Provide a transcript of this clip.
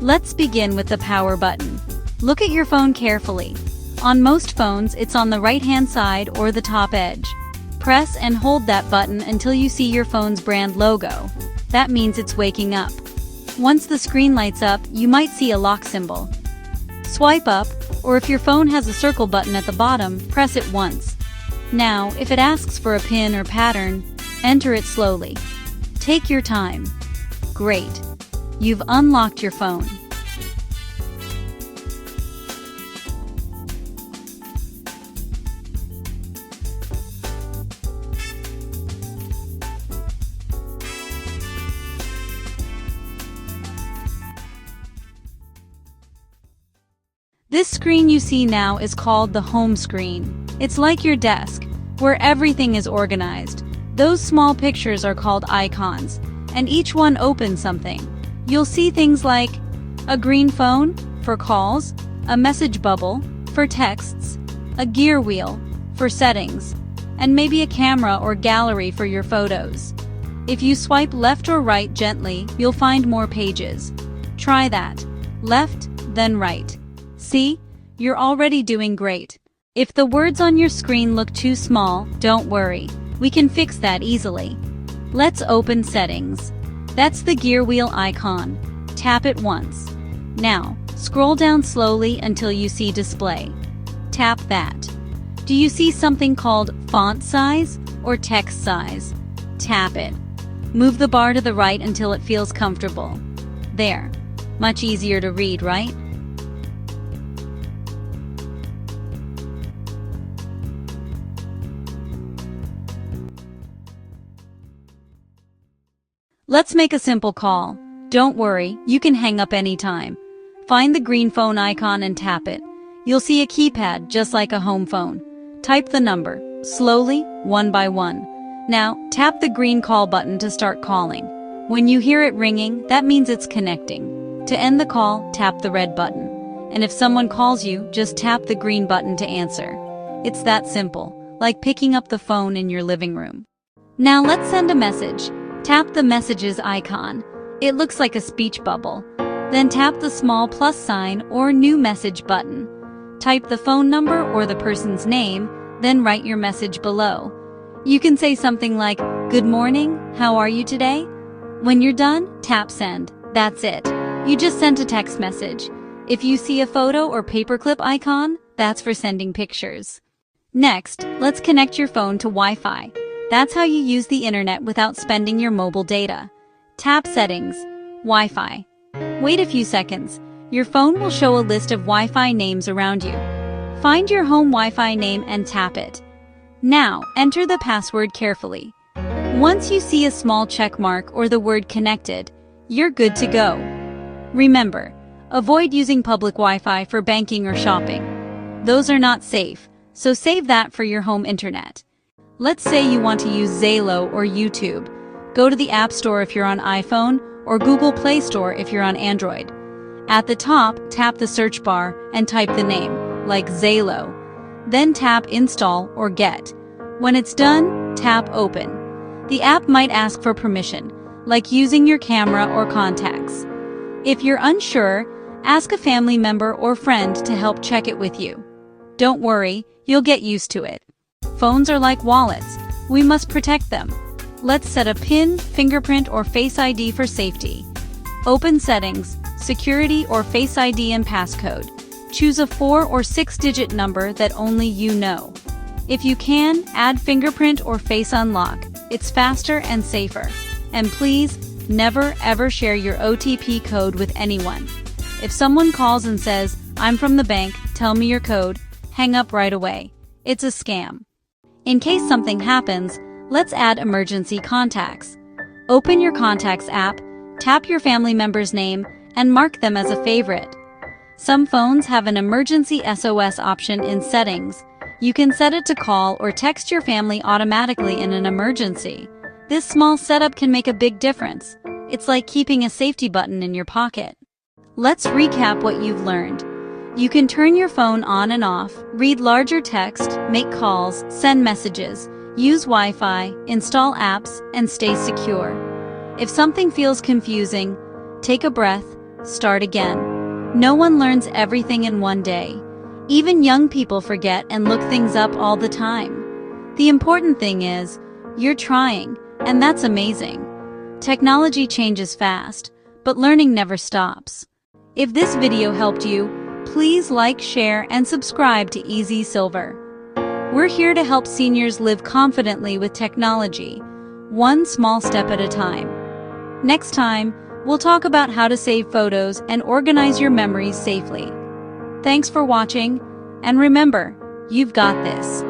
Let's begin with the power button. Look at your phone carefully. On most phones, it's on the right-hand side or the top edge. Press and hold that button until you see your phone's brand logo. That means it's waking up. Once the screen lights up, you might see a lock symbol. Swipe up, or if your phone has a circle button at the bottom, press it once. Now, if it asks for a pin or pattern, enter it slowly. Take your time. Great. You've unlocked your phone. This screen you see now is called the home screen. It's like your desk, where everything is organized. Those small pictures are called icons, and each one opens something. You'll see things like a green phone for calls, a message bubble for texts, a gear wheel for settings, and maybe a camera or gallery for your photos. If you swipe left or right gently, you'll find more pages. Try that. Left, then right. See? You're already doing great. If the words on your screen look too small, don't worry. We can fix that easily. Let's open Settings. That's the gear wheel icon. Tap it once. Now, scroll down slowly until you see Display. Tap that. Do you see something called Font Size or Text Size? Tap it. Move the bar to the right until it feels comfortable. There. Much easier to read, right? Let's make a simple call. Don't worry, you can hang up anytime. Find the green phone icon and tap it. You'll see a keypad just like a home phone. Type the number, slowly, one by one. Now, tap the green call button to start calling. When you hear it ringing, that means it's connecting. To end the call, tap the red button. And if someone calls you, just tap the green button to answer. It's that simple, like picking up the phone in your living room. Now let's send a message. Tap the messages icon. It looks like a speech bubble. Then tap the small plus sign or new message button. Type the phone number or the person's name, then write your message below. You can say something like, "Good morning, how are you today?" When you're done, tap send. That's it. You just sent a text message. If you see a photo or paperclip icon, that's for sending pictures. Next, let's connect your phone to Wi-Fi. That's how you use the internet without spending your mobile data. Tap Settings, Wi-Fi. Wait a few seconds. Your phone will show a list of Wi-Fi names around you. Find your home Wi-Fi name and tap it. Now, enter the password carefully. Once you see a small check mark or the word connected, you're good to go. Remember, avoid using public Wi-Fi for banking or shopping. Those are not safe, so save that for your home internet. Let's say you want to use Zalo or YouTube. Go to the App Store if you're on iPhone or Google Play Store if you're on Android. At the top, tap the search bar and type the name, like Zalo. Then tap Install or Get. When it's done, tap Open. The app might ask for permission, like using your camera or contacts. If you're unsure, ask a family member or friend to help check it with you. Don't worry, you'll get used to it. Phones are like wallets. We must protect them. Let's set a PIN, fingerprint, or Face ID for safety. Open Settings, Security or Face ID and Passcode. Choose a 4 or 6-digit number that only you know. If you can, add fingerprint or face unlock. It's faster and safer. And please, never ever share your OTP code with anyone. If someone calls and says, "I'm from the bank, tell me your code," hang up right away. It's a scam. In case something happens, let's add emergency contacts. Open your Contacts app, tap your family member's name, and mark them as a favorite. Some phones have an emergency SOS option in Settings. You can set it to call or text your family automatically in an emergency. This small setup can make a big difference. It's like keeping a safety button in your pocket. Let's recap what you've learned. You can turn your phone on and off, read larger text, make calls, send messages, use Wi-Fi, install apps, and stay secure. If something feels confusing, take a breath, start again. No one learns everything in one day. Even young people forget and look things up all the time. The important thing is, you're trying, and that's amazing. Technology changes fast, but learning never stops. If this video helped you, please like, share, and subscribe to EZSilver. We're here to help seniors live confidently with technology, one small step at a time. Next time, we'll talk about how to save photos and organize your memories safely. Thanks for watching, and remember, you've got this.